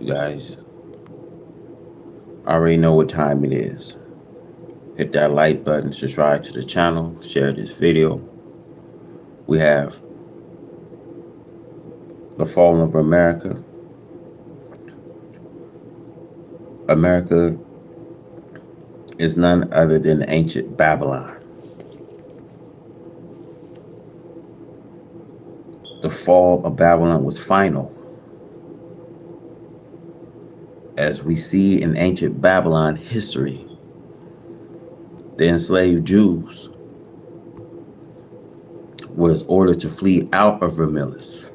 You guys already know what time it is. Hit that like button, subscribe to the channel, share this video. We have the fall of America. America is none other than ancient Babylon. The fall of Babylon was final. As we see in ancient Babylon history, the enslaved Jews was ordered to flee out of Ramillis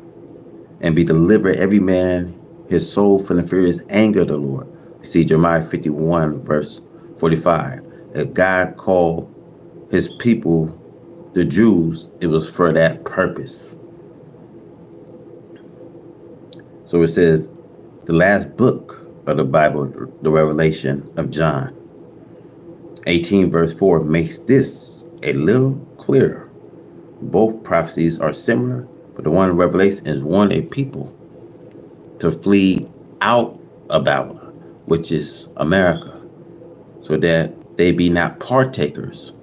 and be delivered every man his soul from the furious anger of the Lord. We see Jeremiah 51 verse 45. That God called his people, the Jews, it was for that purpose. So it says, the last book of the Bible, the Revelation of John 18 verse 4 makes this a little clearer. Both prophecies are similar, but the one in Revelation is warning a people to flee out of Babylon, which is America, so that they be not partakers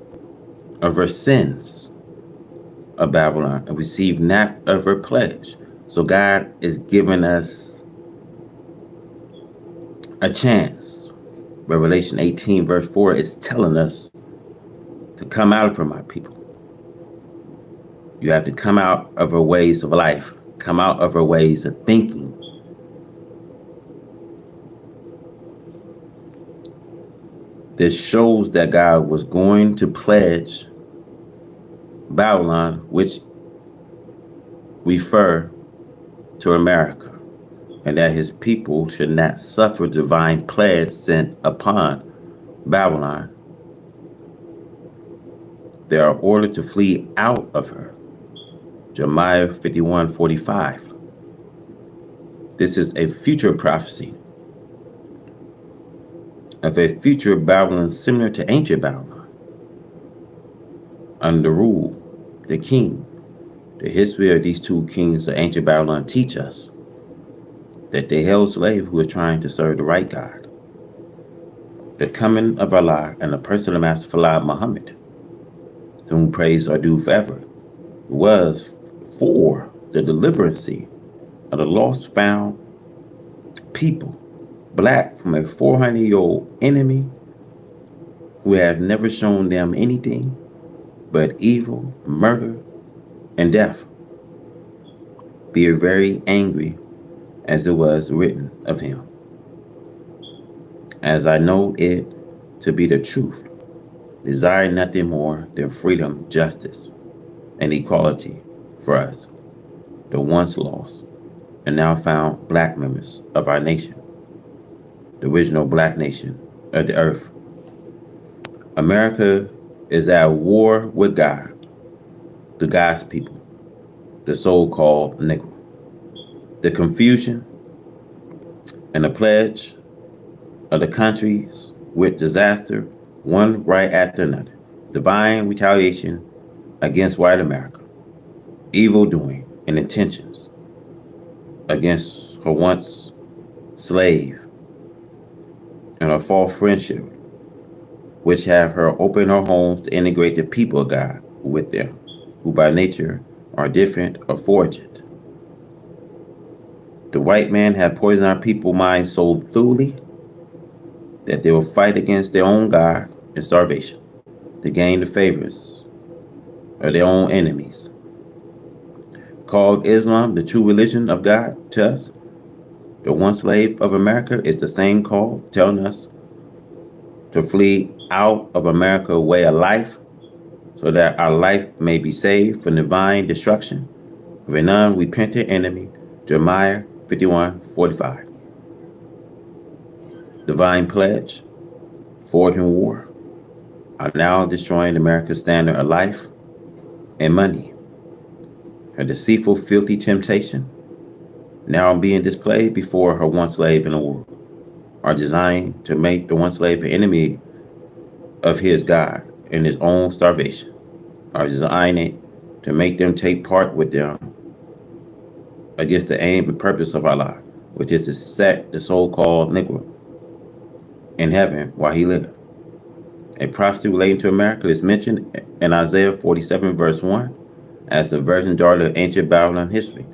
of her sins of Babylon and receive not of her pledge. So God is giving us a chance. Revelation 18 verse 4 is telling us to come out from my people. You have to come out of her ways of life, come out of her ways of thinking. This shows that God was going to pledge Babylon, which refer to America, and that his people should not suffer divine pledge sent upon Babylon. They are ordered to flee out of her. Jeremiah 51:45. This is a future prophecy of a future Babylon similar to ancient Babylon, under rule, the king. The history of these two kings of ancient Babylon teach us that they held slaves who were trying to serve the right God. The coming of Allah and the person of Master Falah Muhammad, to whom praise are due forever, was for the deliverance of the lost found people, black from a 400-year-old enemy who has never shown them anything but evil, murder, and death. Be very angry, as it was written of him. As I know it to be the truth, desire nothing more than freedom, justice, and equality for us, the once lost and now found black members of our nation, the original black nation of the earth. America is at war with God, the God's people, the so-called Negro. The confusion and the pledge of the countries with disaster, one right after another. Divine retaliation against white America, evil doing and intentions against her once slave, and her false friendship, which have her open her homes to integrate the people of God with them, who by nature are different or fortunate. The white man have poisoned our people's minds so thoroughly that they will fight against their own God and starvation to gain the favors of their own enemies. Called Islam the true religion of God to us, the one slave of America is the same call telling us to flee out of America's way of life so that our life may be saved from divine destruction of an unrepentant enemy. Jeremiah 51:45. Divine pledge, forging war, are now destroying America's standard of life and money. Her deceitful, filthy temptation, now being displayed before her one slave in the world, are designed to make the one slave an enemy of his God and his own starvation, are designed to make them take part with them against the aim and purpose of Allah, which is to set the so-called Negro in heaven while he lived. A prophecy relating to America is mentioned in Isaiah 47, verse 1, as the virgin daughter of ancient Babylon history.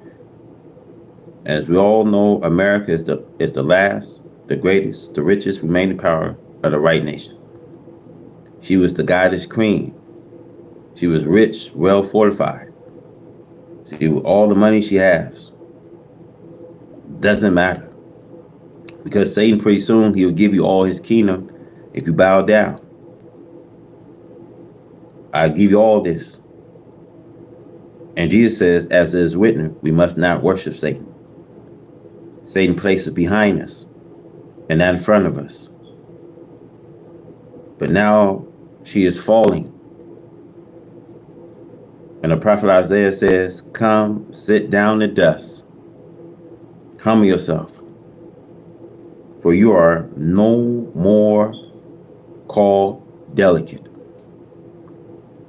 As we all know, America is the last, the greatest, the richest remaining power of the right nation. She was the goddess queen. She was rich, well fortified. See, all the money she has doesn't matter. Because Satan, pretty soon, he'll give you all his kingdom if you bow down. I give you all this. And Jesus says, as it is written, we must not worship Satan. Satan places behind us and not in front of us. But now she is falling. And the prophet Isaiah says, come, sit down in dust. Humble yourself. For you are no more called delicate.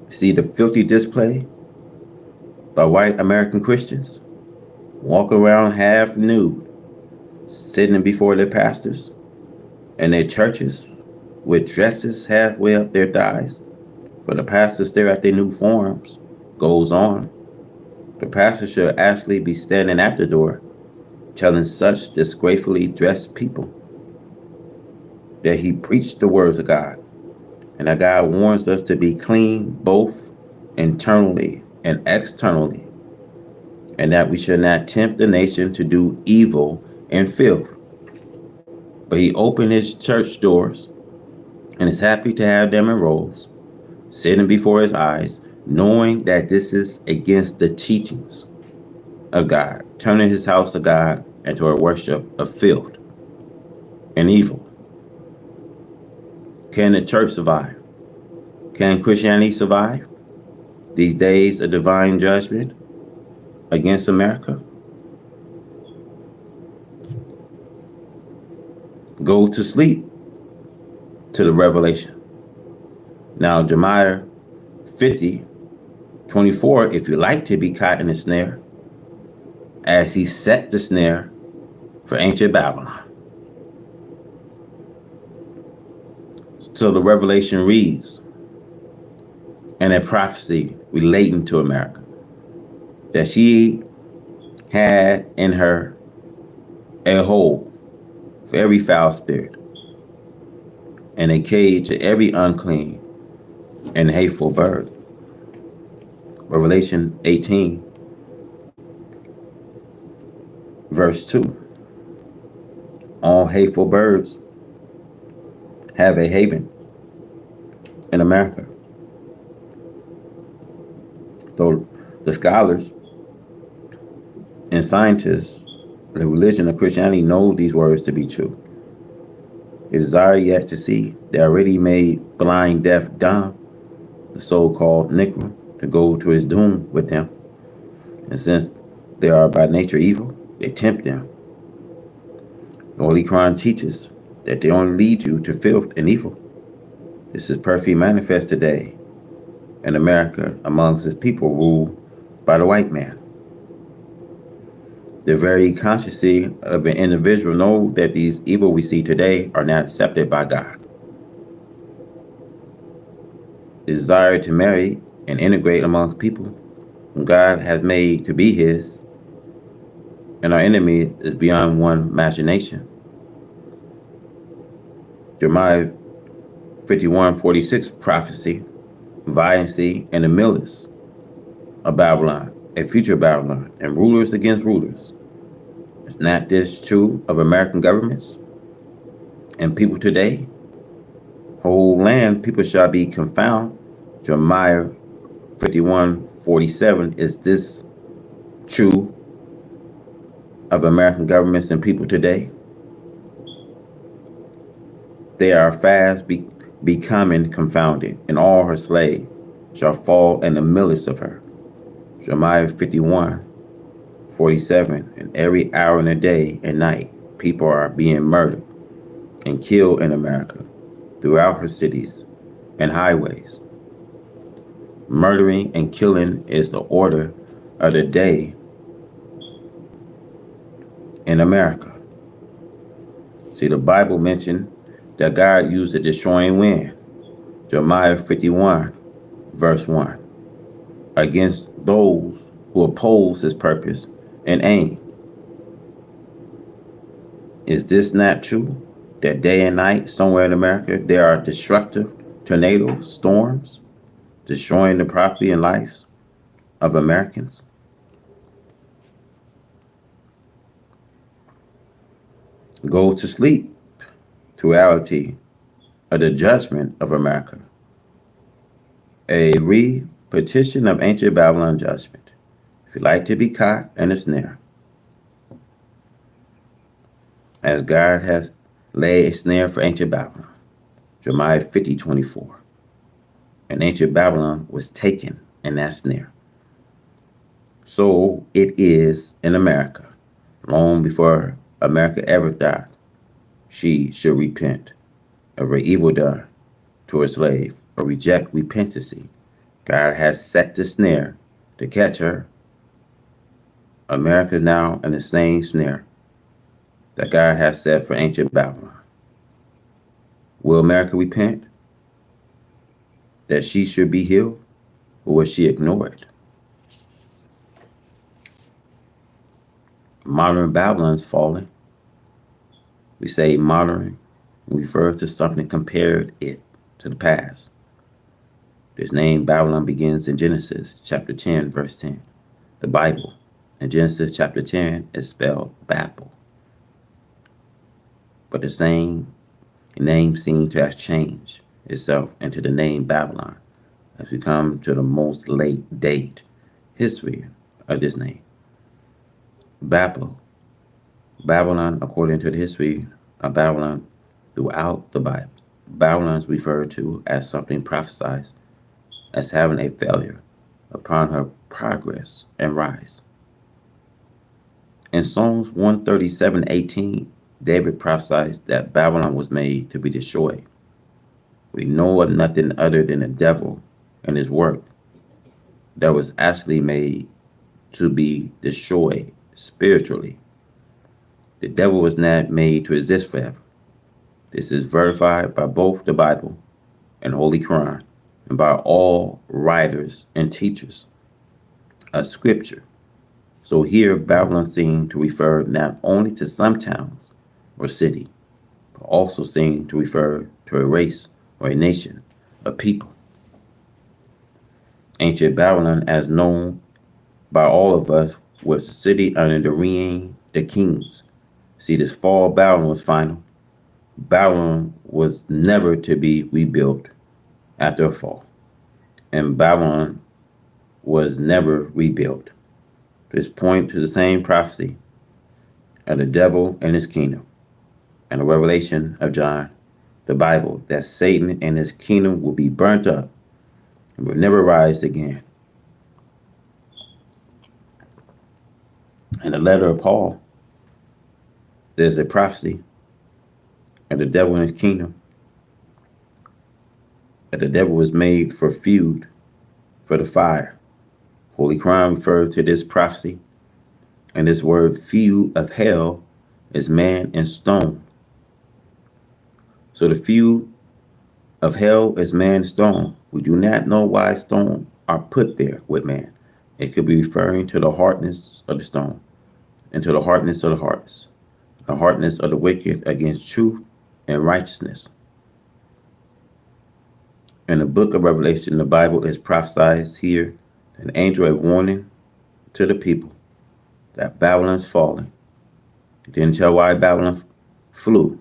See the filthy display by white American Christians walking around half nude, sitting before their pastors and their churches with dresses halfway up their thighs. But the pastors stare at their new forms. Goes on. The pastor should actually be standing at the door telling such disgracefully dressed people that he preached the words of God, and that God warns us to be clean both internally and externally, and that we should not tempt the nation to do evil and filth. But he opened his church doors and is happy to have them in rows, sitting before his eyes, knowing that this is against the teachings of God, turning his house of God into a worship of filth and evil. Can the church survive? Can Christianity survive these days of divine judgment against America? Go to sleep to the revelation. Now, Jeremiah 50:24, if you like to be caught in a snare, as he set the snare for ancient Babylon. So the revelation reads, and a prophecy relating to America, that she had in her a hole for every foul spirit, and a cage of every unclean and hateful bird. Revelation 18, verse 2. All hateful birds have a haven in America. Though the scholars and scientists of the religion of Christianity know these words to be true, they desire yet to see they already made blind, deaf, dumb, the so-called Negro, to go to his doom with them. And since they are by nature evil, they tempt them. The Holy Quran teaches that they only lead you to filth and evil. This is perfectly manifest today in America amongst its people ruled by the white man. The very consciousness of an individual know that these evil we see today are not accepted by God. The desire to marry and integrate amongst people whom God has made to be his and our enemy is beyond one imagination. Jeremiah 51:46 prophecy, violency, and the millers of Babylon, a future Babylon, and rulers against rulers. Is not this true of American governments and people today? Whole land people shall be confounded. Jeremiah 51:47, is this true of American governments and people today? They are fast becoming confounded, and all her slaves shall fall in the midst of her. Jeremiah 51:47, and every hour in the day and night, people are being murdered and killed in America throughout her cities and highways. Murdering and killing is the order of the day in America. See, the Bible mentioned that God used a destroying wind, Jeremiah 51, verse 1, against those who oppose his purpose and aim. Is this not true? That day and night, somewhere in America, there are destructive tornadoes, storms, destroying the property and lives of Americans? Go to sleep to reality of the judgment of America. A repetition of ancient Babylon judgment. If you like to be caught in a snare, as God has laid a snare for ancient Babylon. Jeremiah 50:24. And ancient Babylon was taken in that snare. So it is in America. Long before America ever died, she should repent of her evil done to her slave or reject repentancy. God has set the snare to catch her. America is now in the same snare that God has set for ancient Babylon. Will America repent that she should be healed, or will she ignore it? Modern Babylon is falling. We say modern, we refer to something compared it to the past. This name Babylon begins in Genesis chapter 10, verse 10. The Bible in Genesis chapter 10 is spelled Babel. But the same name seems to have changed itself into the name Babylon as we come to the most late date history of this name. Babylon, according to the history of Babylon throughout the Bible, Babylon is referred to as something prophesied as having a failure upon her progress and rise. In Psalms 137:18, David prophesies that Babylon was made to be destroyed. We know of nothing other than the devil and his work that was actually made to be destroyed spiritually. The devil was not made to exist forever. This is verified by both the Bible and Holy Quran and by all writers and teachers of Scripture. So here Babylon seemed to refer not only to some towns or city, but also seemed to refer to a race or a nation of people. Ancient Babylon, as known by all of us, was a city under the reign of kings. See, this fall of Babylon was final. Babylon was never to be rebuilt after a fall. And Babylon was never rebuilt. This point to the same prophecy of the devil and his kingdom and the revelation of John, the Bible, that Satan and his kingdom will be burnt up and will never rise again. In the letter of Paul, there's a prophecy of the devil and his kingdom. That the devil was made for feud, for the fire. Holy Quran refers to this prophecy, and this word feud of hell is man and stone. So the feud of hell is man and stone. We do not know why stone are put there with man. It could be referring to the hardness of the stone and to the hardness of the hearts, the hardness of the wicked against truth and righteousness. In the book of Revelation, the Bible is prophesied here, an angel a warning to the people that Babylon's falling. It didn't tell why Babylon flew.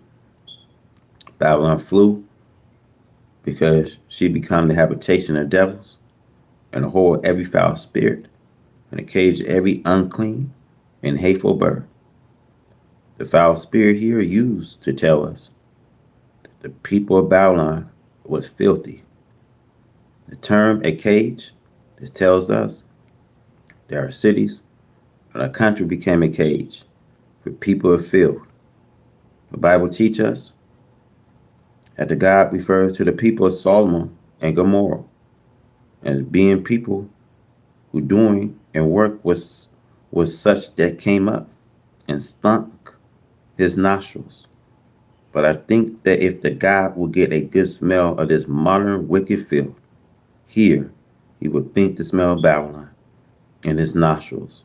Babylon flew because she became the habitation of devils and the whore of every foul spirit and the cage of every unclean and hateful bird. The foul spirit here used to tell us that the people of Babylon was filthy. The term a cage, this tells us there are cities and a country became a cage for people of filth. The Bible teaches us that the God refers to the people of Solomon and Gomorrah as being people who doing and work was such that came up and stunk his nostrils. But I think that if the God will get a good smell of this modern wicked filth here, he would think the smell of Babylon in his nostrils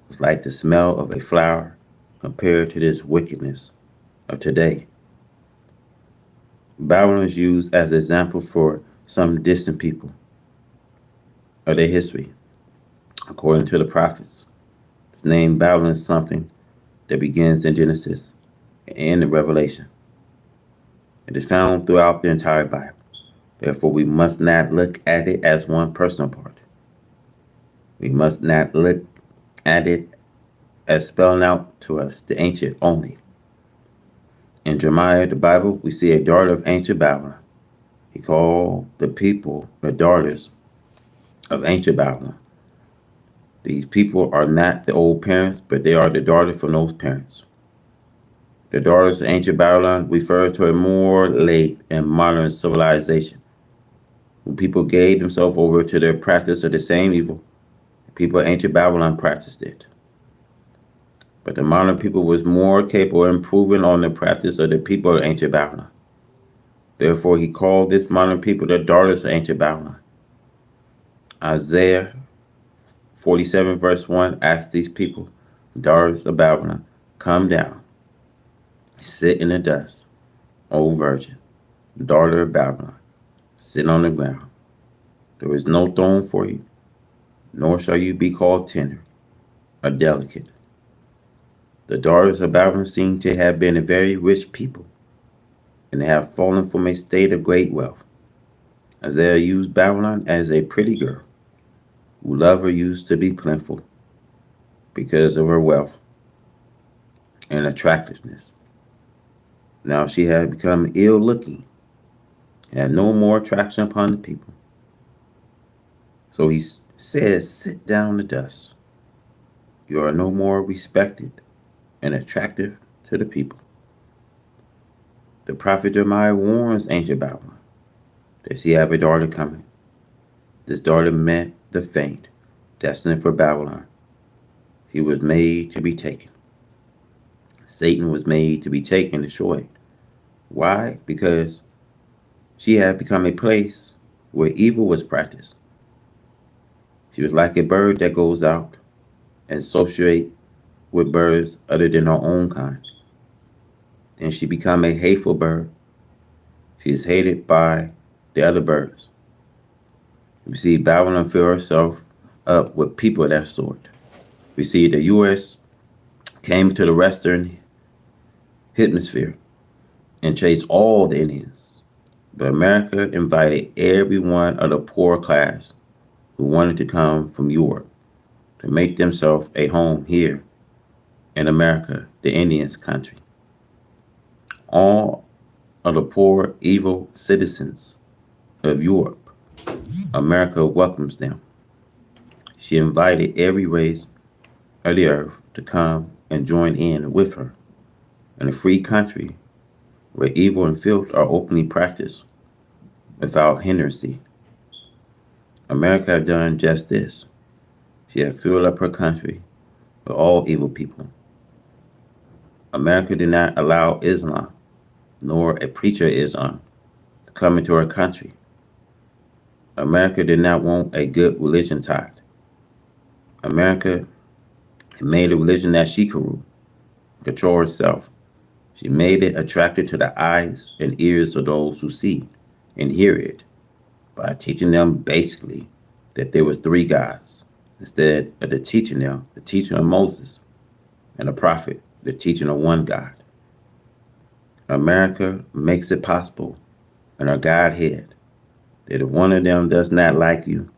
was like the smell of a flower compared to this wickedness of today. Babylon is used as an example for some distant people of their history. According to the prophets, the name Babylon is something that begins in Genesis and ends in Revelation. It is found throughout the entire Bible. Therefore, we must not look at it as one personal part. We must not look at it as spelling out to us the ancient only. In Jeremiah, the Bible, we see a daughter of ancient Babylon. He called the people the daughters of ancient Babylon. These people are not the old parents, but they are the daughters from those parents. The daughters of ancient Babylon refer to a more late and modern civilization, when people gave themselves over to their practice of the same evil. People of ancient Babylon practiced it. But the modern people was more capable of improving on the practice of the people of ancient Babylon. Therefore, he called this modern people the daughters of ancient Babylon. Isaiah 47 verse 1 asks these people, daughters of Babylon, come down, sit in the dust, O virgin, daughter of Babylon, sit on the ground. There is no throne for you, nor shall you be called tender or delicate. The daughters of Babylon seem to have been a very rich people, and they have fallen from a state of great wealth. Isaiah used Babylon as a pretty girl, who love her used to be plentiful because of her wealth and attractiveness. Now she had become ill looking and had no more attraction upon the people. So he says, sit down in the dust. You are no more respected and attractive to the people. The prophet Jeremiah warns ancient Babylon that she have a daughter coming. This daughter met the fate destined for Babylon. She was made to be taken. Satan was made to be taken and destroyed. Why? Because she had become a place where evil was practiced. She was like a bird that goes out and associate with birds other than her own kind. Then she become a hateful bird. She is hated by the other birds. We see Babylon fill herself up with people of that sort. We see the U.S. came to the Western hemisphere and chased all the Indians. But America invited every one of the poor class who wanted to come from Europe to make themselves a home here in America, the Indians' country. All of the poor, evil citizens of Europe, America welcomes them. She invited every race of the earth to come and join in with her in a free country where evil and filth are openly practiced without hindrance. America have done just this. She had filled up her country with all evil people. America did not allow Islam, nor a preacher of Islam, to come into her country. America did not want a good religion taught. America made a religion that she could rule, control herself. She made it attractive to the eyes and ears of those who see and hear it by teaching them basically that there was three gods instead of the teaching them, the teaching of Moses and the prophet, the teaching of one God. America makes it possible in our Godhead that if one of them does not like you,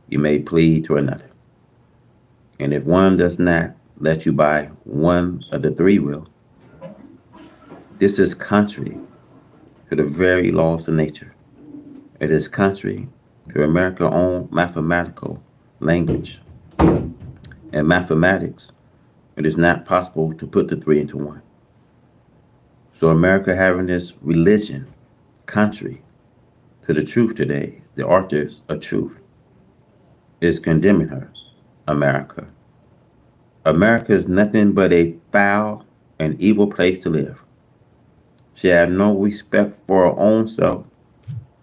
you may plead to another. And if one does not let you by, one of the three will. This is contrary to the very laws of nature. It is contrary to America's own mathematical language. In mathematics, it is not possible to put the three into one. So America having this religion contrary to the truth today, the authors of truth, is condemning her, America. America is nothing but a foul and evil place to live. She had no respect for her own self,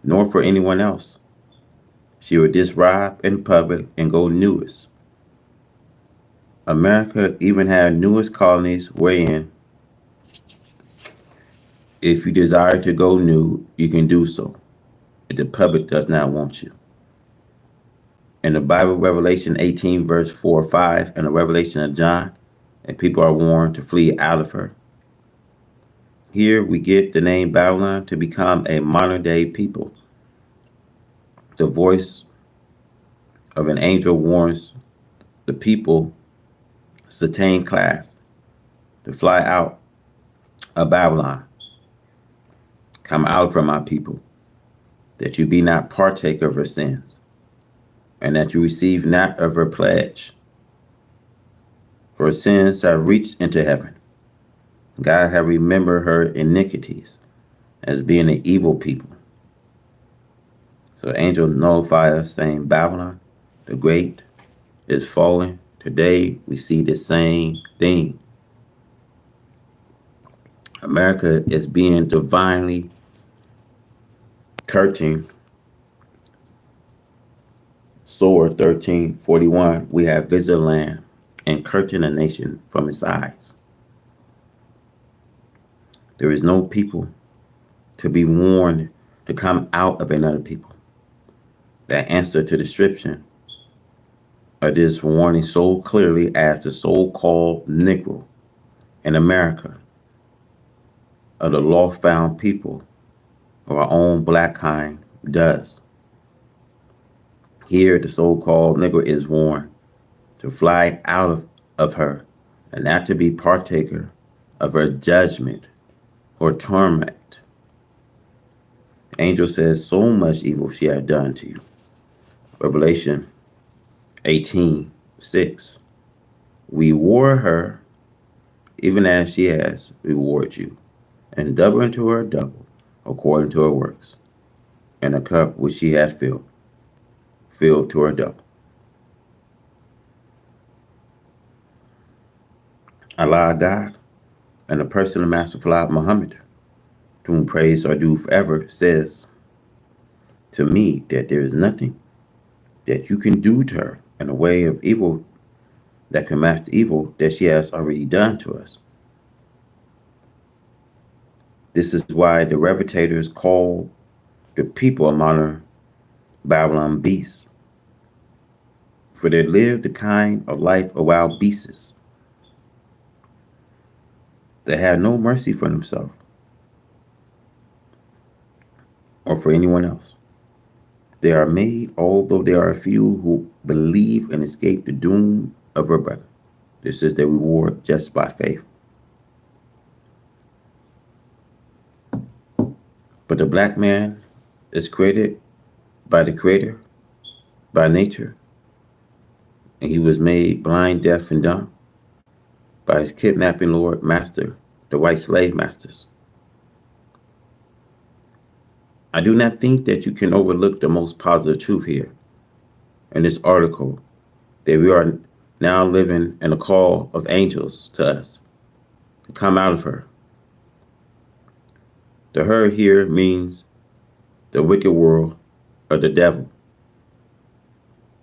nor for anyone else. She would disrobe in public and go newest. America even had newest colonies wherein, if you desire to go nude, you can do so, if the public does not want you. In the Bible, Revelation 18, verse 4 or 5, and the Revelation of John, and people are warned to flee out of her. Here we get the name Babylon to become a modern day people. The voice of an angel warns the people, Satan class, to fly out of Babylon. Come out from my people, that you be not partaker of her sins, and that you receive not of her pledge. For her sins have reached into heaven. God have remembered her iniquities as being an evil people. So the angel notified us saying, Babylon, the great, is fallen. Today we see the same thing. America is being divinely curtained. Sword 1341, we have visited land and curtain a nation from its eyes. There is no people to be warned to come out of another people. That answer to the description of this warning so clearly as the so-called Negro in America of the law-found people of our own black kind does. Here the so-called Negro is warned to fly out of her and not to be partaker of her judgment or torment. The angel says, so much evil she had done to you. Revelation 18:6. We wore her even as she has rewarded you, and double unto her double according to her works, and a cup which she hath filled to her double. Allah God and the person of Master Fard Muhammad, to whom praise are due forever, says to me that there is nothing that you can do to her in the way of evil that can match the evil that she has already done to us. This is why the reputators call the people of modern Babylon beasts, for they live the kind of life of wild beasts. They have no mercy for themselves or for anyone else. They are made, although there are a few who believe and escape the doom of her brother. This is their reward just by faith. But the black man is created by the Creator, by nature, and he was made blind, deaf, and dumb by his kidnapping lord master, the white slave masters. I do not think that you can overlook the most positive truth here in this article, that we are now living in a call of angels to us to come out of her. The her here means the wicked world or the devil.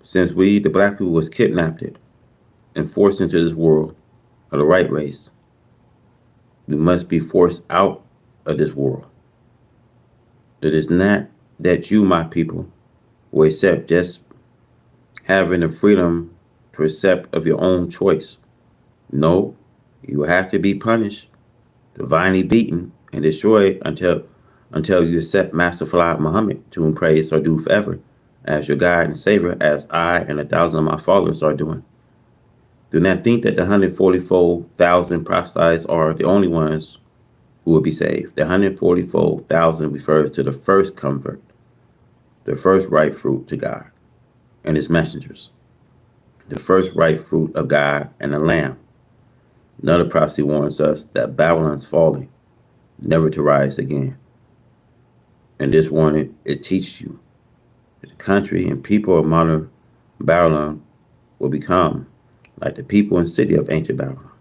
Since we, the black people, was kidnapped and forced into this world of the right race, we must be forced out of this world. It is not that you, my people, will accept just having the freedom to accept of your own choice. No, you will have to be punished, divinely beaten, and destroyed until you accept Master Fard Muhammad, to whom praise are due forever, as your guide and savior, as I and 1,000 of my followers are doing. Do not think that the 144,000 proselytes are the only ones who will be saved. The 144,000 refers to the first convert, the first ripe fruit to God and his messengers, the first ripe fruit of God and the Lamb. Another prophecy warns us that Babylon's falling, never to rise again. And this warning, it teaches you that the country and people of modern Babylon will become like the people and city of ancient Babylon.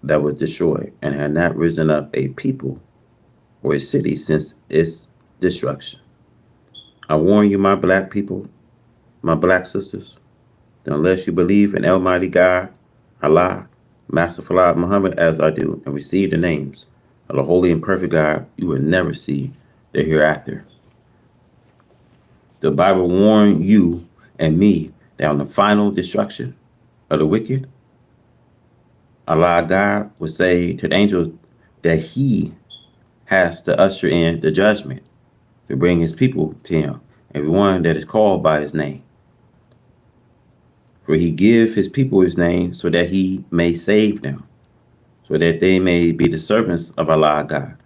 that was destroyed, and had not risen up a people or a city since its destruction. I warn you, my black people, my black sisters, that unless you believe in Almighty God, Allah, Master Farad Muhammad, as I do, and receive the names of the Holy and Perfect God, you will never see the hereafter. The Bible warned you and me that on the final destruction of the wicked, Allah God would say to the angels that He has to usher in the judgment to bring His people to Him, everyone that is called by His name. For He give His people His name so that He may save them, so that they may be the servants of Allah God,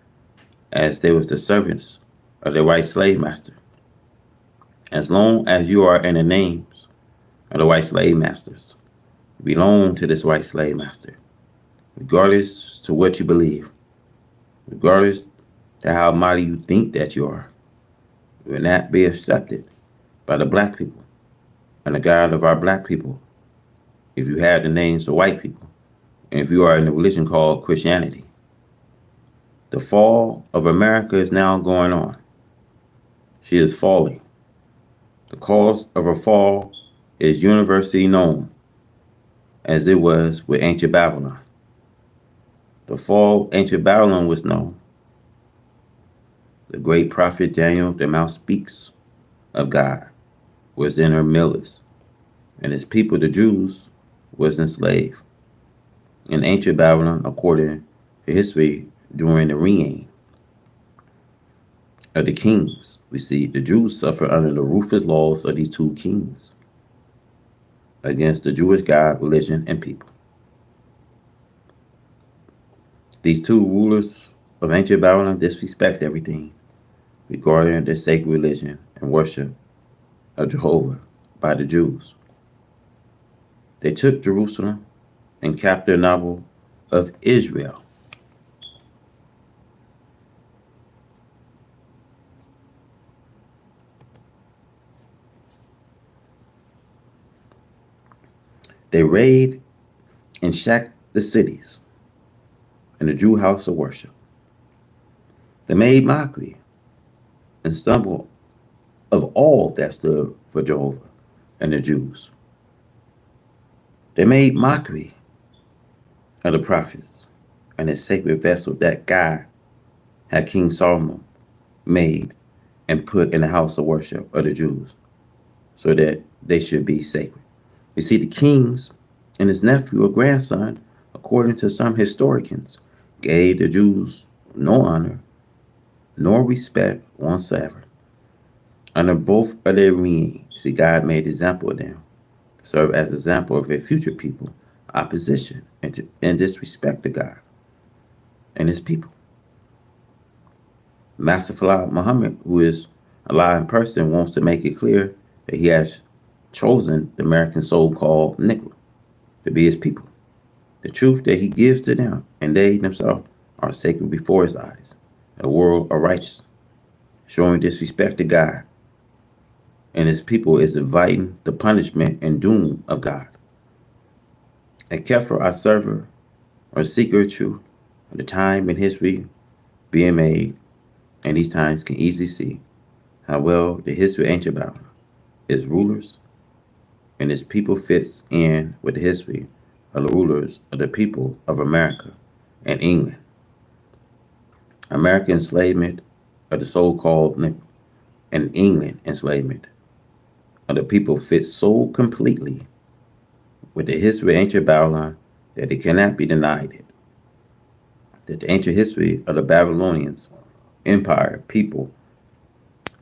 as they was the servants of the white slave master. As long as you are in the names of the white slave masters, you belong to this white slave master, regardless to what you believe, regardless to how mighty you think that you are. You will not be accepted by the black people and the God of our black people if you have the names of white people, and if you are in a religion called Christianity. The fall of America is now going on. She is falling. The cause of her fall is universally known, as it was with ancient Babylon. The fall of ancient Babylon was known. The great prophet Daniel, the mouth speaks of God, was in her millers, and his people, the Jews, was enslaved. In ancient Babylon, according to history, during the reign of the kings, we see the Jews suffer under the ruthless laws of these two kings against the Jewish God, religion, and people. These two rulers of ancient Babylon disrespect everything regarding their sacred religion and worship of Jehovah by the Jews. They took Jerusalem and capital novel of Israel. They raid and sacked the cities and the Jew house of worship. They made mockery and stumbled of all that stood for Jehovah and the Jews. They made mockery of the prophets and the sacred vessel that God had King Solomon made and put in the house of worship of the Jews so that they should be sacred. You see, the kings and his nephew or grandson, according to some historians, gave the Jews no honor nor respect whatsoever. Under both of their reign, see, God made example of them, serve as example of their future people, opposition and disrespect to God and his people. Master Farad Muhammad, who is alive in person, wants to make it clear that he has chosen the American so-called Negro to be his people. The truth that he gives to them, and they themselves are sacred before his eyes. A world of righteous, showing disrespect to God, and his people is inviting the punishment and doom of God. A Kefir, our server, or seeker of truth, of the time in history being made, and these times can easily see how well the history of ancient Babylon, its rulers, and its people fits in with the history of the rulers of the people of America and England. American enslavement of the so-called Negro and England enslavement of the people fits so completely with the history of ancient Babylon that it cannot be denied it. That the ancient history of the Babylonians empire people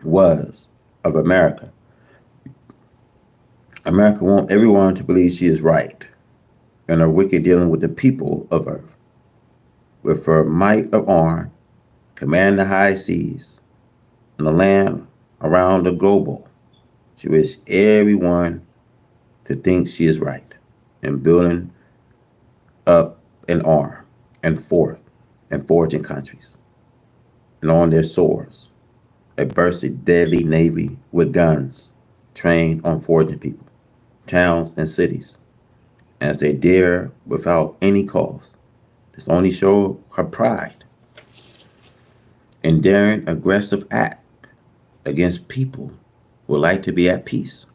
was of America. America wants everyone to believe she is right and are wicked dealing with the people of earth. With her might of arm, command the high seas and the land around the global. She wishes everyone to think she is right in building up an arm and forth and forging countries. And on their swords, a bursted deadly navy with guns trained on forging people, towns and cities, as they dare without any cause This only showed her pride and daring aggressive act against people who would like to be at peace.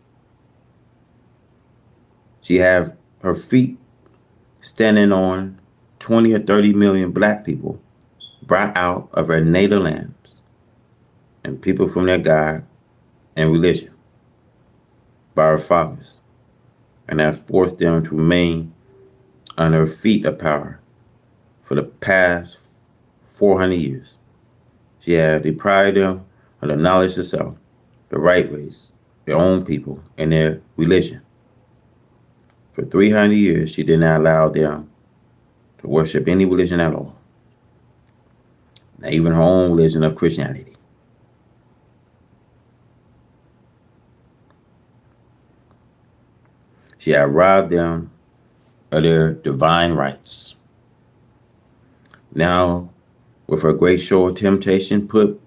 She had her feet standing on 20 or 30 million black people brought out of her native lands and people from their God and religion by her fathers, and have forced them to remain on her feet of power for the past 400 years. She had deprived them of the knowledge of self, the right ways, their own people, and their religion. For 300 years, she did not allow them to worship any religion at all, not even her own religion of Christianity. She had robbed them of their divine rights. Now, with her great show of temptation put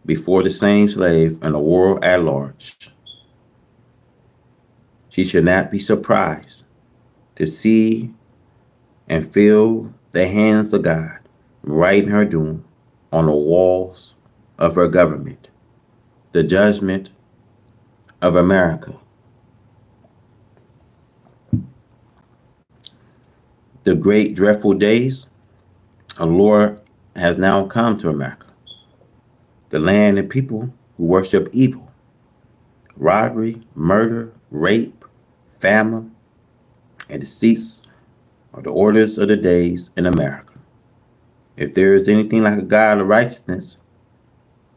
before the same slave and the world at large, she should not be surprised to see and feel the hands of God writing her doom on the walls of her government, the judgment of America. The great dreadful days of the Lord has now come to America, the land and people who worship evil, robbery, murder, rape, famine, and deceits are the orders of the days in America. If there is anything like a God of righteousness,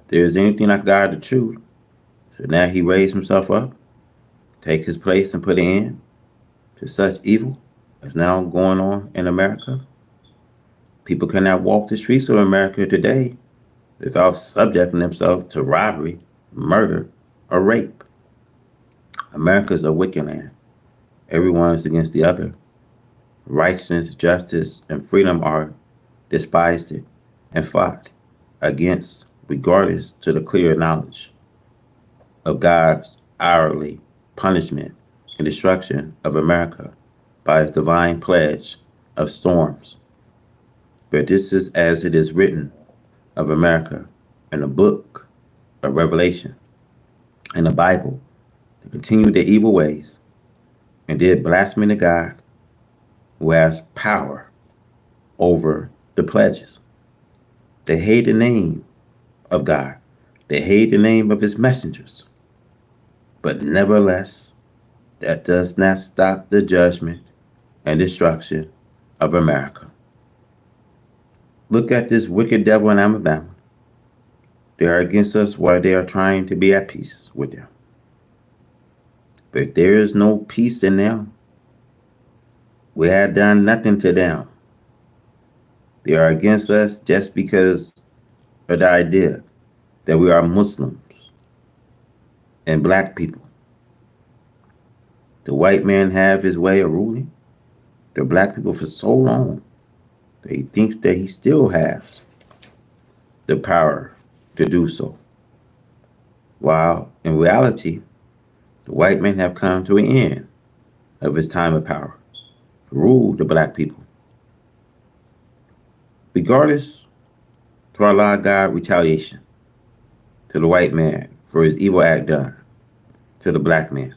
if there is anything like God of truth, should not he raise himself up, take his place, and put an end to such evil as now going on in America? People cannot walk the streets of America today without subjecting themselves to robbery, murder, or rape. America is a wicked land. Everyone is against the other. Righteousness, justice, and freedom are despised and fought against, regardless to the clear knowledge of God's hourly punishment and destruction of America by his divine pledge of storms. But this is as it is written of America in the book of Revelation and the Bible. They continued their evil ways and did blasphemy to God, who has power over the pledges. They hate the name of God. They hate the name of his messengers. But nevertheless, that does not stop the judgment and destruction of America. Look at this wicked devil in Alabama. They are against us while they are trying to be at peace with them. But there is no peace in them. We have done nothing to them. They are against us just because of the idea that we are Muslims and black people. The white man have his way of ruling the black people for so long that he thinks that he still has the power to do so. While in reality, the white men have come to an end of his time of power to rule the black people. Regardless to Allah God retaliation to the white man for his evil act done to the black man,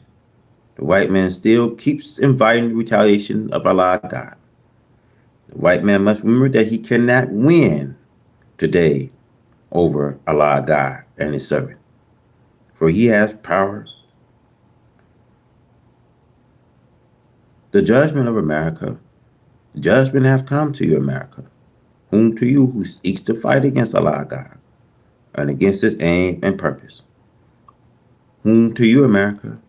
the white man still keeps inviting the retaliation of Allah God. The white man must remember that he cannot win today over Allah God and his servant, for he has power. The judgment of America, the judgment have come to you, America. Whom to you who seeks to fight against Allah God and against his aim and purpose? Whom to you, America,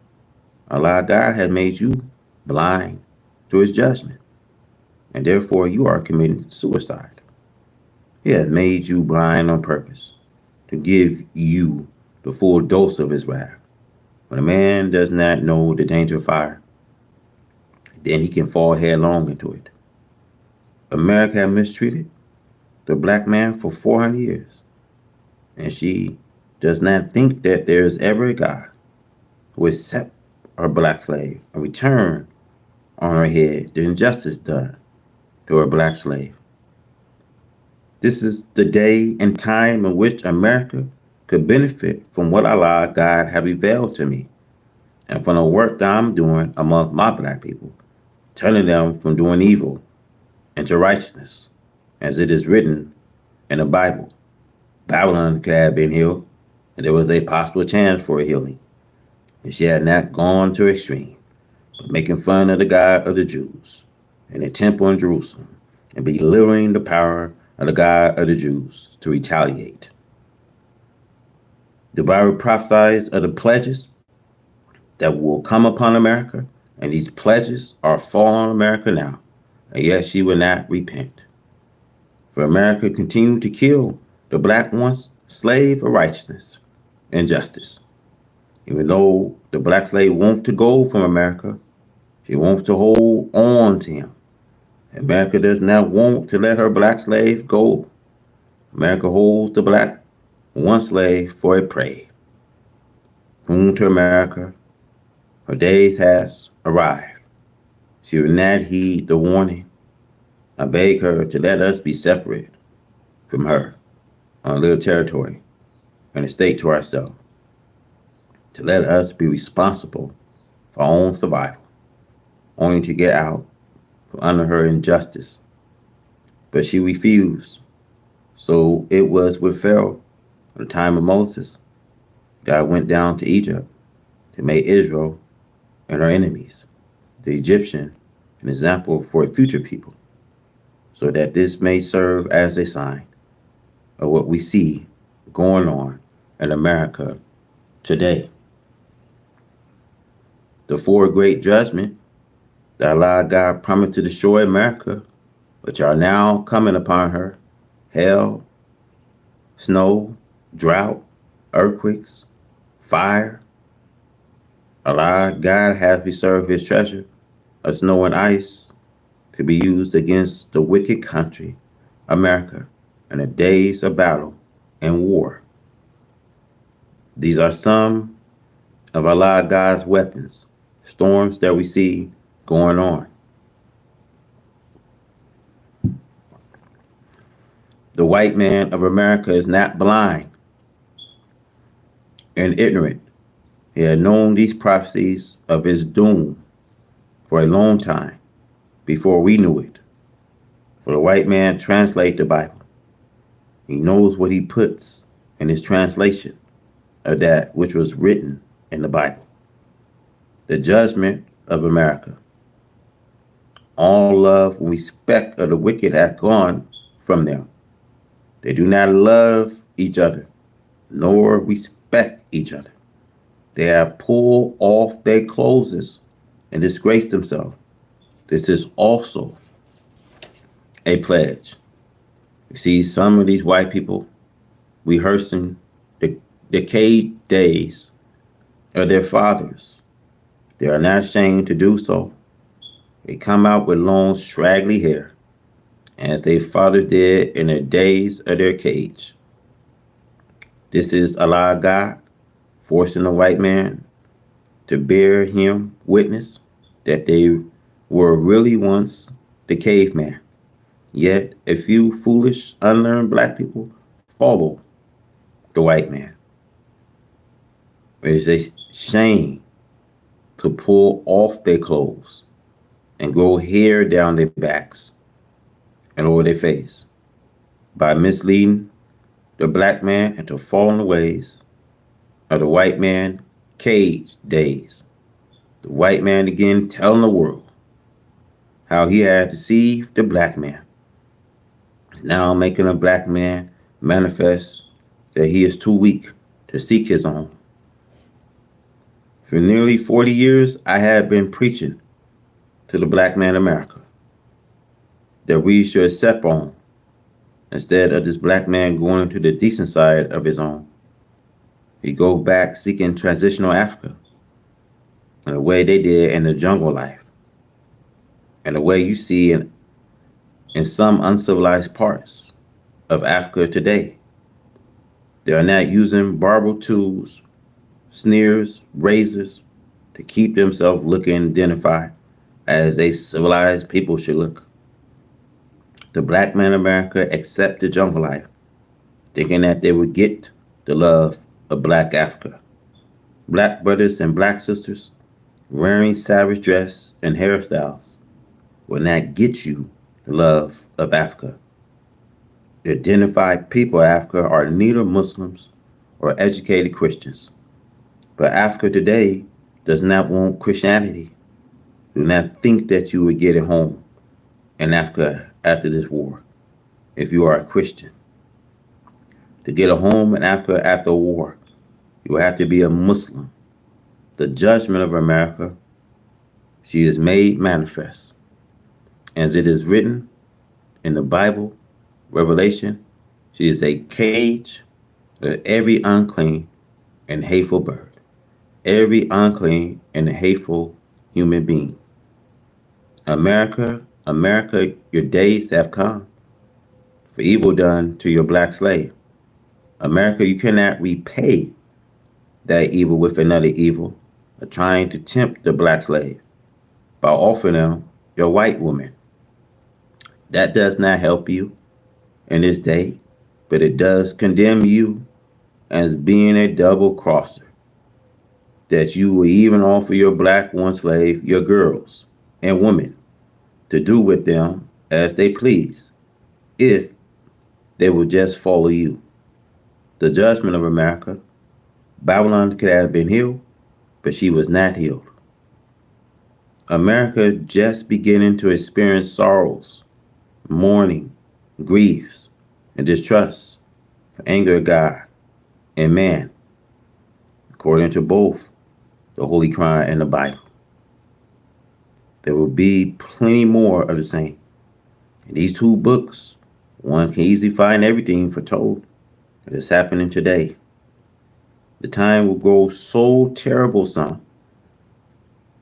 Allah God has made you blind to his judgment, and therefore you are committing suicide. He has made you blind on purpose to give you the full dose of his wrath. When a man does not know the danger of fire, then he can fall headlong into it. America has mistreated the black man for 400 years, and she does not think that there is ever a God who will accept her black slave and return on her head the injustice done to a black slave. This is the day and time in which America could benefit from what Allah God have revealed to me and from the work that I'm doing among my black people, turning them from doing evil into righteousness, as it is written in the Bible. Babylon could have been healed, and there was a possible chance for a healing, and she had not gone to extreme, but making fun of the God of the Jews and the temple in Jerusalem, and belittling the power of the God of the Jews to retaliate. The Bible prophesies of the pledges that will come upon America, and these pledges are falling on America now, and yet she will not repent. For America continued to kill the black once slave of righteousness and justice. Even though the black slave wants to go from America, she wants to hold on to him. America does not want to let her black slave go. America holds the black one slave for a prey. Whom to America, her days has arrived. She will not heed the warning. I beg her to let us be separate from her on a little territory and a state to ourselves, to let us be responsible for our own survival, only to get out from under her injustice. But she refused. So it was with Pharaoh at the time of Moses. God went down to Egypt to make Israel and her enemies, the Egyptian, an example for a future people, so that this may serve as a sign of what we see going on in America today. The four great judgment that Allah God promised to destroy America, which are now coming upon her: hail, snow, drought, earthquakes, fire. Allah God has reserved his treasure of snow and ice to be used against the wicked country, America, in the days of battle and war. These are some of Allah God's weapons, storms that we see going on. The white man of America is not blind and ignorant. He had known these prophecies of his doom for a long time before we knew it. For the white man translates the Bible. He knows what he puts in his translation of that which was written in the Bible. The judgment of America. All love and respect of the wicked hath gone from them. They do not love each other, nor respect each other. They have pulled off their clothes and disgraced themselves. This is also a pledge. You see, some of these white people rehearsing the decayed days of their fathers. They are not ashamed to do so. They come out with long, straggly hair, as their fathers did in the days of their cage. This is Allah God forcing the white man to bear him witness that they were really once the caveman. Yet a few foolish, unlearned black people follow the white man. It is a shame to pull off their clothes and grow hair down their backs and over their face by misleading the black man into following the ways of the white man cage days. The white man again telling the world how he had deceived the black man. He's now making a black man manifest that he is too weak to seek his own. For nearly 40 years, I have been preaching to the black man in America that we should accept on instead of this black man going into the decent side of his own. He goes back seeking transitional Africa in the way they did in the jungle life, and the way you see in some uncivilized parts of Africa today. They are not using barbed tools, sneers, razors to keep themselves looking identified as a civilized people should look. The black man of America accepted jungle life, thinking that they would get the love of black Africa. Black brothers and black sisters wearing savage dress and hairstyles will not get you the love of Africa. The identified people of Africa are neither Muslims or educated Christians. But Africa today does not want Christianity. Do not think that you will get it home in Africa after this war if you are a Christian. To get a home in Africa after a war, you will have to be a Muslim. The judgment of America, she is made manifest. As it is written in the Bible, Revelation, she is a cage for every unclean and hateful bird, every unclean and hateful human being. America, America, your days have come for evil done to your black slave. America, you cannot repay that evil with another evil, or trying to tempt the black slave by offering them your white woman. That does not help you in this day, but it does condemn you as being a double crosser. That you will even offer your black one slave, your girls and women, to do with them as they please, if they will just follow you. The judgment of America, Babylon could have been healed, but she was not healed. America just beginning to experience sorrows, mourning, griefs, and distrust for anger of God and man, according to both the Holy Quran and the Bible. There will be plenty more of the same. In these two books, one can easily find everything foretold that is happening today. The time will grow so terrible, son,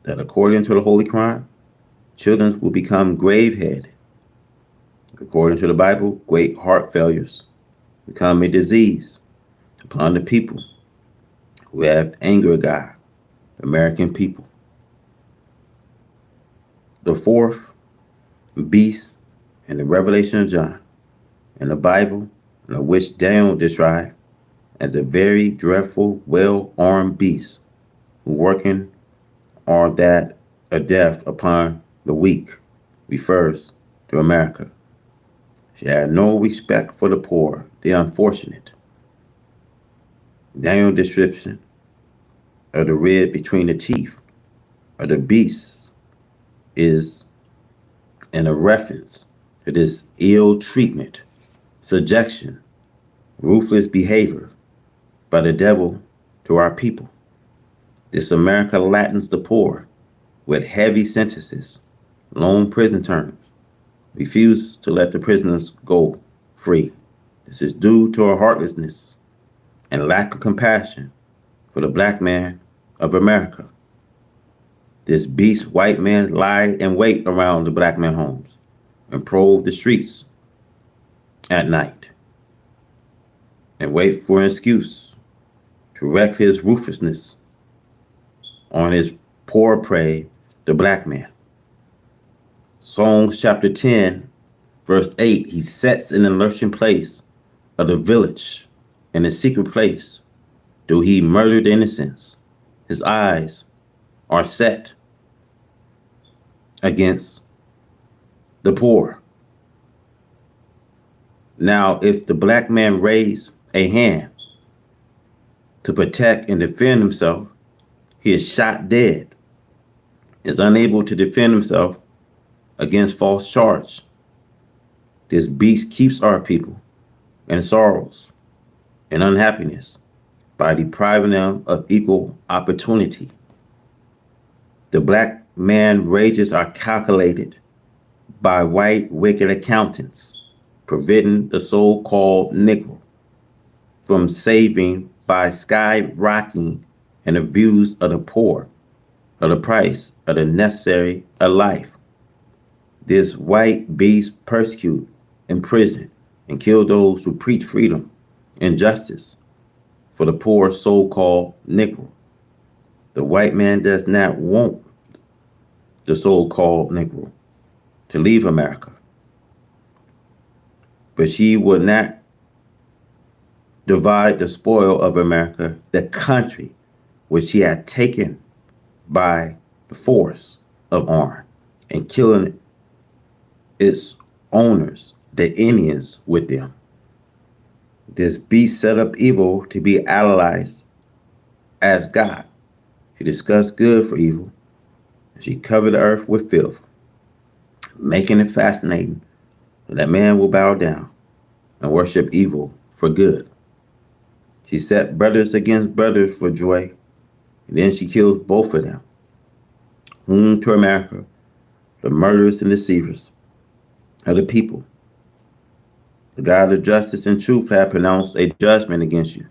that according to the Holy Quran, children will become grave-headed. According to the Bible, great heart failures become a disease upon the people who have anger of God, the American people. The fourth beast in the Revelation of John in the Bible, and which Daniel described as a very dreadful, well-armed beast who working on that a death upon the weak, refers to America. She had no respect for the poor, the unfortunate. Daniel's description of the red between the teeth of the beast is in a reference to this ill treatment, subjection, ruthless behavior by the devil to our people. This America Latins the poor with heavy sentences, long prison terms, refuse to let the prisoners go free. This is due to our heartlessness and lack of compassion for the black man of America. This beast white man lie and wait around the black man homes and probe the streets at night and wait for an excuse to wreak his ruthlessness on his poor prey, the black man. Psalms chapter 10, verse 8, he sits in the lurking place of the village in a secret place. Do he murder the innocents? His eyes are set against the poor. Now, if the black man raise a hand to protect and defend himself, he is shot dead, is unable to defend himself against false charge. This beast keeps our people in sorrows and unhappiness by depriving them of equal opportunity. The black man wages are calculated by white wicked accountants, preventing the so-called Negro from saving by skyrocketing and the views of the poor of the price of the necessary of life. This white beast persecute, imprison, and kill those who preach freedom and justice for the poor so-called Negro. The white man does not want the so-called Negro to leave America. but she would not divide the spoil of America, the country which she had taken by the force of arm, and killing its owners, the Indians, with them. This beast set up evil to be analyzed as God. She discussed good for evil, and she covered the earth with filth, making it fascinating so that man will bow down and worship evil for good. She set brothers against brothers for joy, and then she kills both of them. Whom to America, the murderers and deceivers of the people. The God of justice and truth had pronounced a judgment against you.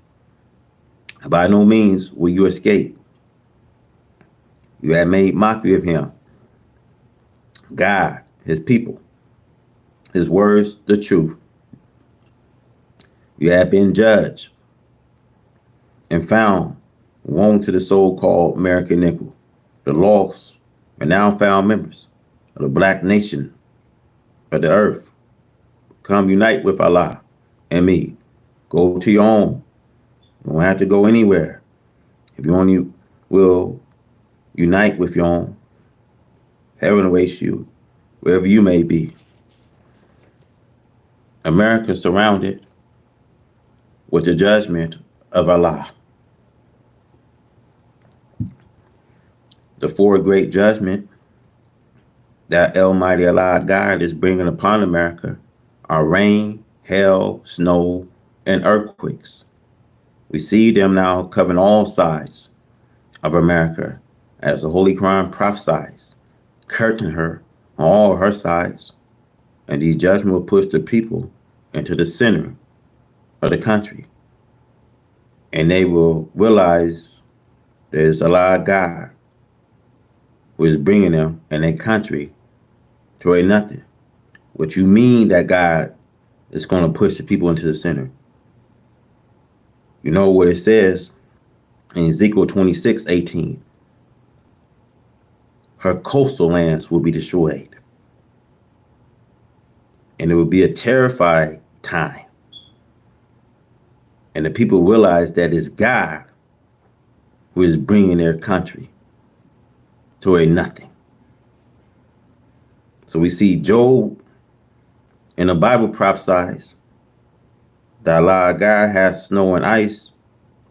By no means will you escape. You have made mockery of him, God, his people, his words, the truth. You have been judged and found wrong to the so-called American Negro, the lost and now found members of the black nation of the earth. Come unite with Allah and me. Go to your own. You don't have to go anywhere. If you only will unite with your own, heaven awaits you wherever you may be. America surrounded with the judgment of Allah. The four great judgment that Almighty Allah God is bringing upon America are rain, hail, snow, and earthquakes. We see them now covering all sides of America as the Holy Quran prophesies, curtain her on all her sides, and these judgments will push the people into the center of the country. And they will realize there's Allah God who is bringing them in a country to a nothing. What you mean that God is going to push the people into the center? You know what it says in Ezekiel 26:18. Her coastal lands will be destroyed. And it will be a terrified time. And the people realize that it's God who is bringing their country to a nothing. So we see Job in the Bible prophesies that Allah God has snow and ice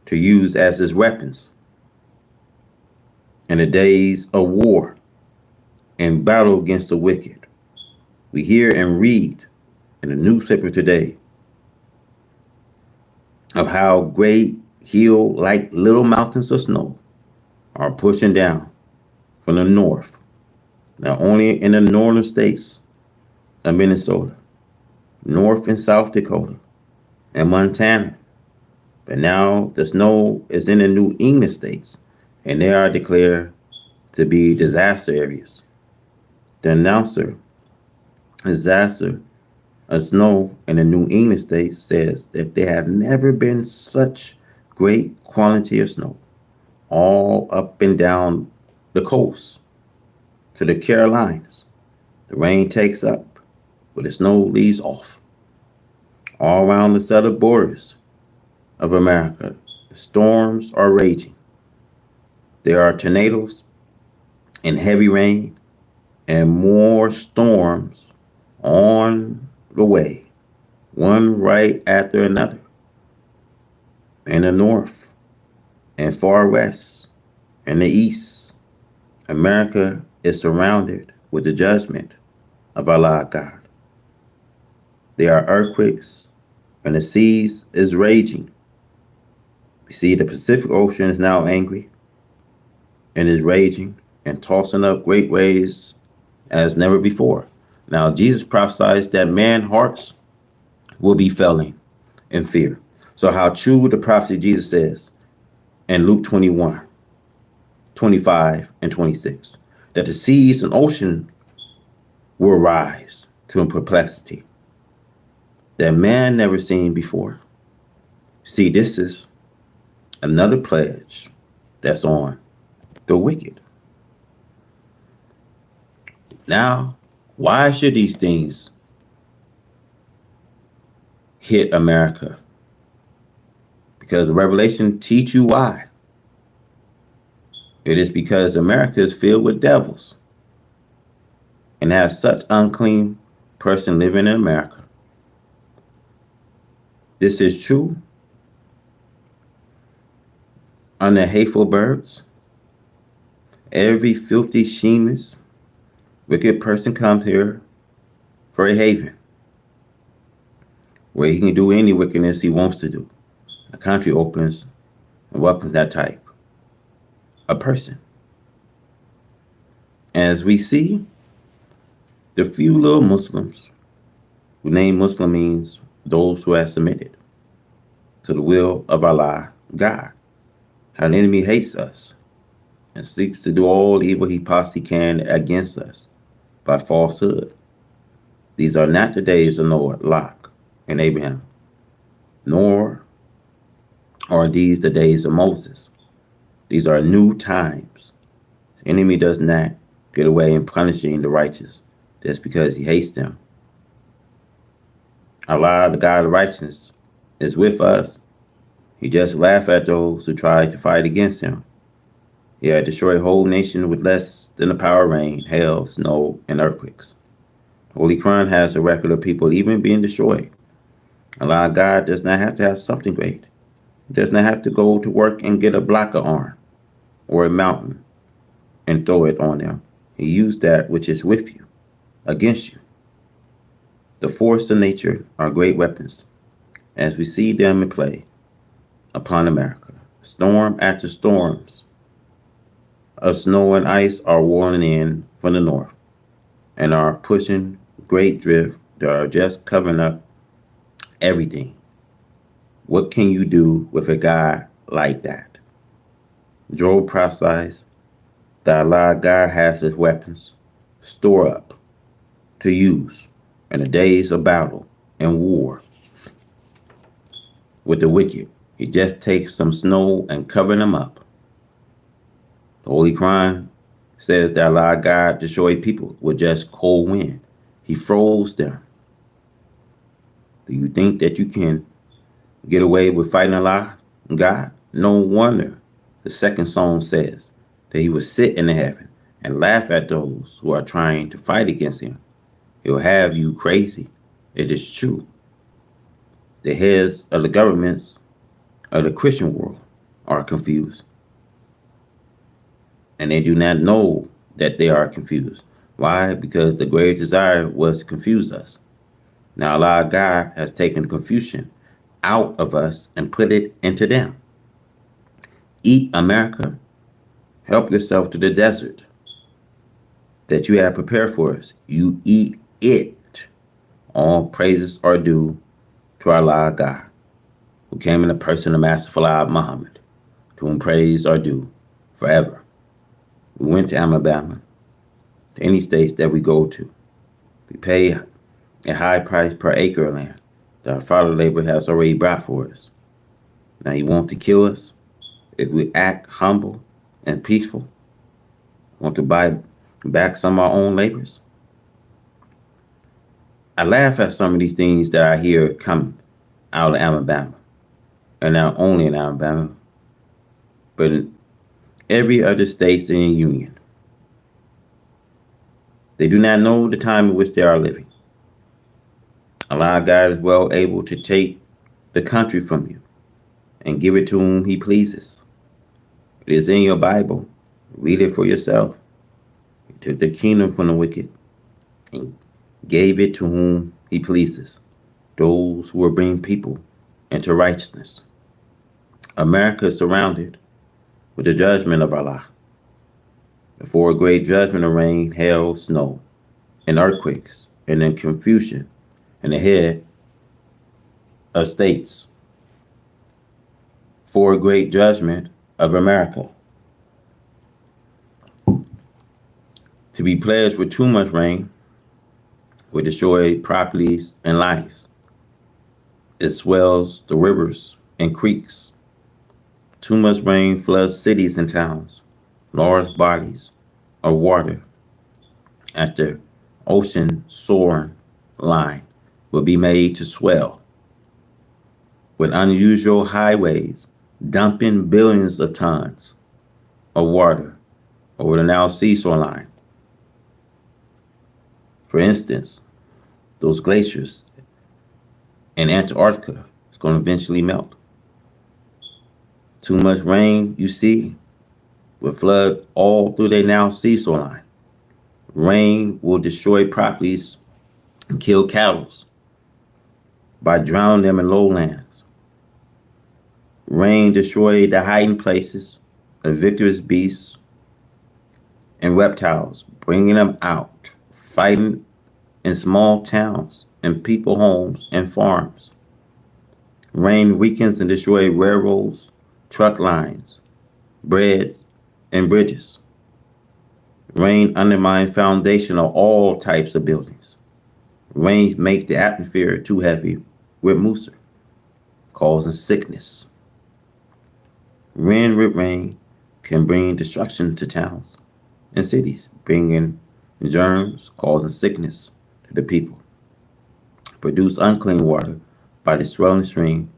to use as his weapons in the days of war and battle against the wicked. We hear and read in the newspaper today of how great hill like little mountains of snow are pushing down from the north, not only in the northern states of Minnesota, North and South Dakota, and Montana, but now the snow is in the New England states, and they are declared to be disaster areas. The announcer, disaster of snow in the New England states, says that there have never been such great quantity of snow all up and down the coast to the Carolinas. The rain takes up, but the snow leaves off. All around the southern borders of America, the storms are raging. There are tornadoes and heavy rain and more storms on the way, one right after another. In the north and far west and the east, America is surrounded with the judgment of Allah God. There are earthquakes and the seas is raging. We see the Pacific Ocean is now angry and is raging and tossing up great waves as never before. Now, Jesus prophesies that man's hearts will be failing in fear. So how true the prophecy Jesus says in Luke 21:25-26, that the seas and ocean will rise to a perplexity that man never seen before. See, this is another pledge that's on the wicked. Now, why should these things hit America, because Revelation teach you why. It is because America is filled with devils and has such unclean person living in America. This is true under hateful birds. Every filthy, shameless, wicked person comes here for a haven where he can do any wickedness he wants to do. The country opens and welcomes that type of person. As we see, the few little Muslims who name Muslim means those who have submitted to the will of Allah, God. How the enemy hates us and seeks to do all evil he possibly can against us by falsehood. These are not the days of Noah, Lot, and Abraham, nor are these the days of Moses. These are new times. The enemy does not get away in punishing the righteous just because he hates them. Allah, the God of righteousness, is with us. He just laughed at those who tried to fight against him. He had destroyed a whole nation with less than the power of rain, hail, snow, and earthquakes. The Holy Quran has a record of people even being destroyed. Allah, God, does not have to have something great. He does not have to go to work and get a block of iron or a mountain and throw it on them. He used that which is with you, against you. The force of nature are great weapons, as we see them in play upon America. Storm after storms of snow and ice are rolling in from the north and are pushing great drift that are just covering up everything. What can you do with a guy like that? Job prophesies that Allah God has his weapons store up to use in the days of battle and war with the wicked. He just takes some snow and cover them up. The Holy Quran says that Allah God destroyed people with just cold wind. He froze them. Do you think that you can get away with fighting Allah, God? No wonder the second song says that he will sit in the heaven and laugh at those who are trying to fight against him. He'll have you crazy. It is true. The heads of the governments of the Christian world are confused. And they do not know that they are confused. Why? Because the great desire was to confuse us. Now Allah God has taken the confusion out of us and put it into them. Eat, America. Help yourself to the desert that you have prepared for us. You eat it. All praises are due to Allah God, who came in the person of Master Fala Muhammad, to whom praise are due forever. We went to Alabama, to any states that we go to. We pay a high price per acre of land that our father labor has already brought for us. Now he wants to kill us if we act humble and peaceful. Want to buy back some of our own labors. I laugh at some of these things that I hear come out of Alabama, and not only in Alabama, but in every other state in the union. They do not know the time in which they are living. Allah God is well able to take the country from you and give it to whom he pleases. It is in your Bible. Read it for yourself. He took the kingdom from the wicked and gave it to whom he pleases, those who will bring people into righteousness. America is surrounded with the judgment of Allah. Before a great judgment of rain, hail, snow, and earthquakes, and then confusion in the head of states. For a great judgment of America. To be pledged with too much rain will destroy properties and lives. It swells the rivers and creeks. Too much rain floods cities and towns. Large bodies of water at the ocean soaring line will be made to swell. with unusual highways dumping billions of tons of water over the now seashore line. For instance, those glaciers in Antarctica is going to eventually melt. Too much rain, you see, will flood all through their now seashore line. Rain will destroy properties and kill cattle by drowning them in lowlands. Rain destroyed the hiding places of victorious beasts and reptiles, bringing them out, fighting in small towns and people homes and farms. Rain weakens and destroys railroads, truck lines, bridges, and bridges. Rain undermines foundation of all types of buildings. Rain makes the atmosphere too heavy with moisture, causing sickness. Wind with rain can bring destruction to towns and cities, bringing germs, causing sickness to the people. Produce unclean water by destroying the stream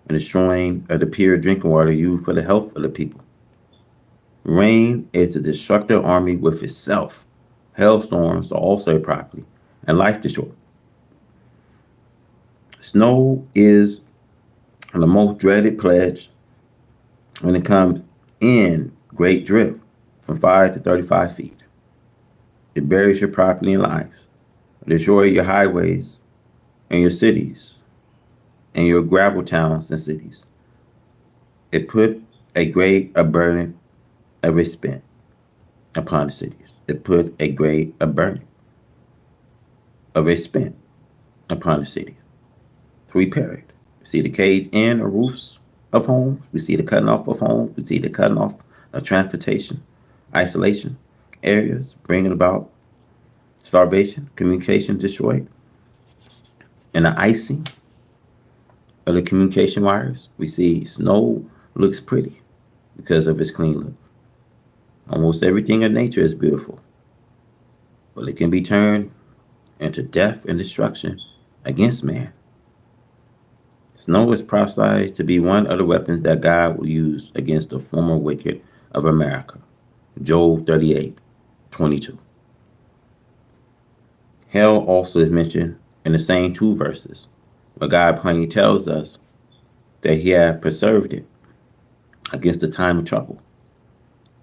and destroying of the pure drinking water used for the health of the people. Rain is a destructive army with itself. Hailstorms are also property and life destroy. Snow is the most dreaded pledge when it comes in great drift from 5 to 35 feet. It buries your property and lives, destroys your highways and your cities and your gravel towns and cities. It put a great a burden of a spent upon the cities. It put a great a burden of a spent upon the city to repair it. We see the cage in or roofs of homes. We see the cutting off of homes. We see the cutting off of transportation, isolation areas, bringing about starvation, communication destroyed, and the icing of the communication wires. We see snow looks pretty because of its clean look. Almost everything in nature is beautiful, but it can be turned into death and destruction against man. Snow is prophesied to be one of the weapons that God will use against the former wicked of America. Job 38:22. Hell also is mentioned in the same two verses, where God plainly tells us that He had preserved it against the time of trouble,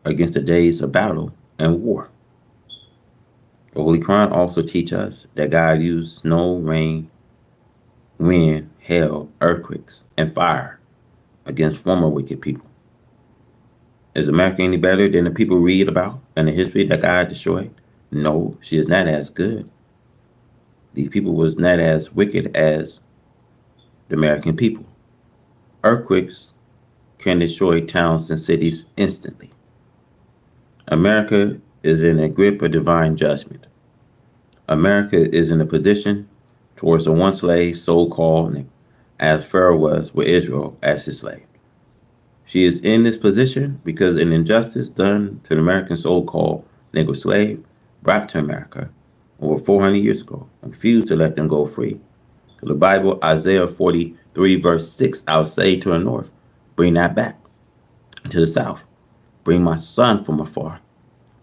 against the days of battle and war. The Holy Quran also teaches us that God used snow, rain, wind, hail, earthquakes, and fire against former wicked people. Is America any better than the people read about in the history that God destroyed? No, she is not as good. These people was not as wicked as the American people. Earthquakes can destroy towns and cities instantly. America is in a grip of divine judgment. America is in a position towards the one slave so-called as Pharaoh was with Israel as his slave. She is in this position because an injustice done to the American so-called Negro slave brought to America over 400 years ago and refused to let them go free. So the Bible, Isaiah 43 verse 6, I'll say to the north, bring that back. To the south, bring my son from afar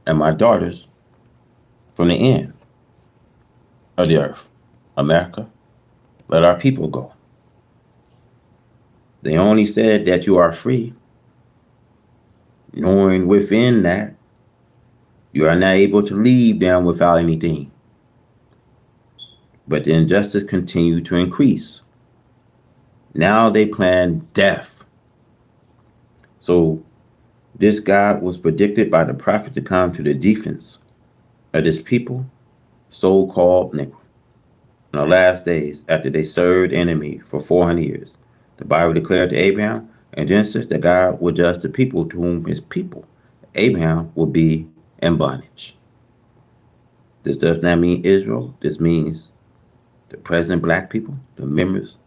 and my daughters from the end of the earth. America, let our people go. They only said that you are free, knowing within that you are not able to leave them without anything. But the injustice continued to increase. Now they plan death. So this God was predicted by the prophet to come to the defense of this people, so-called Negro. In the last days, after they served the enemy for 400 years, the Bible declared to Abraham in Genesis that God would judge the people to whom his people, Abraham, will be in bondage. This does not mean Israel. This means the present black people, the members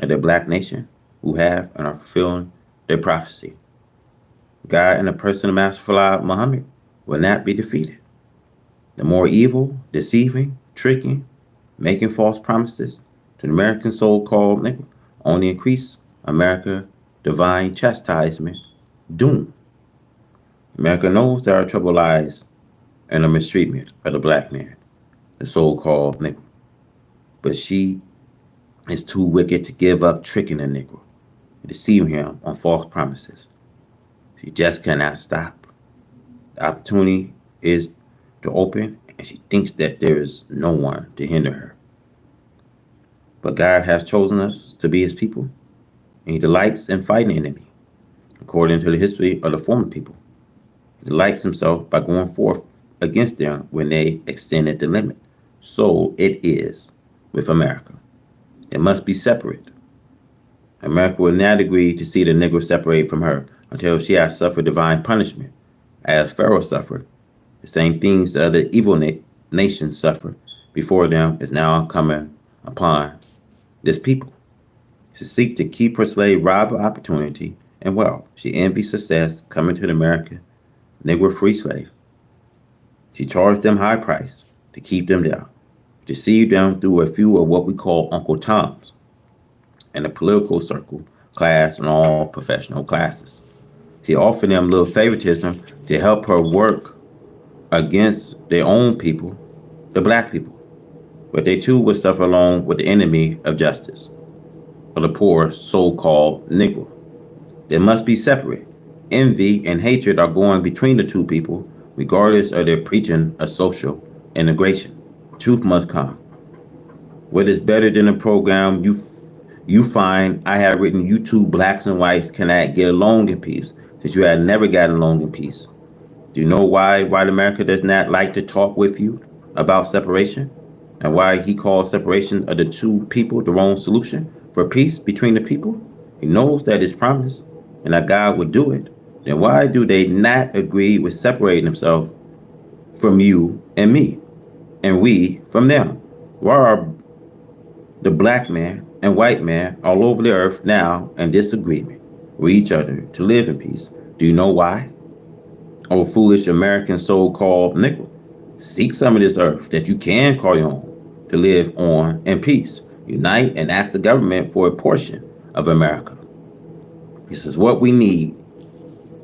of the black nation who have and are fulfilling their prophecy. God in the person of Master Fard Muhammad will not be defeated. The more evil, deceiving, tricking, making false promises to the American so-called Negro only increase America, divine chastisement, doom. America knows that our trouble lies in the mistreatment of the black man, the so-called Negro. But she is too wicked to give up tricking the Negro, deceiving him on false promises. She just cannot stop. The opportunity is to open, and she thinks that there is no one to hinder her. But God has chosen us to be his people, and he delights in fighting the enemy, according to the history of the former people. He delights himself by going forth against them when they extended the limit. So it is with America. It must be separate. America will not agree to see the Negro separate from her until she has suffered divine punishment, as Pharaoh suffered. The same things the other evil nations suffered before them is now coming upon this people. She seeks to keep her slave robbed of opportunity and wealth. She envies success coming to the American Negro free slave. She charged them high price to keep them down, deceived them through a few of what we call Uncle Toms in the political circle, class, and all professional classes. She offered them little favoritism to help her work against their own people, the black people. But they too would suffer along with the enemy of justice, of the poor so-called Negro. They must be separate. Envy and hatred are going between the two people, regardless of their preaching of social integration. Truth must come. What is better than a program you find I have written you two blacks and whites cannot get along in peace, since you have never gotten along in peace? Do you know why white America does not like to talk with you about separation? And why he calls separation of the two people the wrong solution for peace between the people? He knows that it's promised and that God would do it. Then why do they not agree with separating themselves from you and me, and we from them? Why are the black man and white man all over the earth now in disagreement with each other to live in peace? Do you know why? Oh, foolish American so-called Negro, seek some of this earth that you can call your own to live on in peace. Unite and ask the government for a portion of America. This is what we need,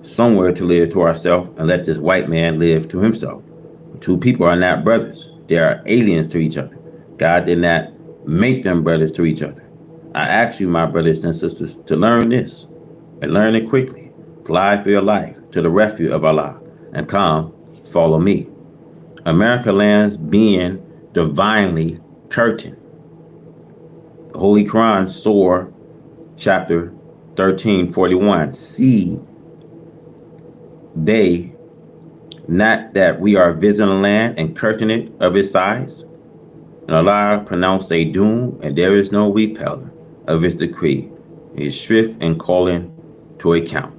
somewhere to live to ourselves, and let this white man live to himself. Two people are not brothers. They are aliens to each other. God did not make them brothers to each other. I ask you, my brothers and sisters, to learn this, and learn it quickly. Fly for your life to the refuge of Allah, and come, follow me. America lands being divinely curtained. The Holy Quran, Surah, chapter 13:41. See they not that we are visiting the land and curtain it of its size? And Allah pronounced a doom, and there is no repeller of his decree. He is swift in calling to account.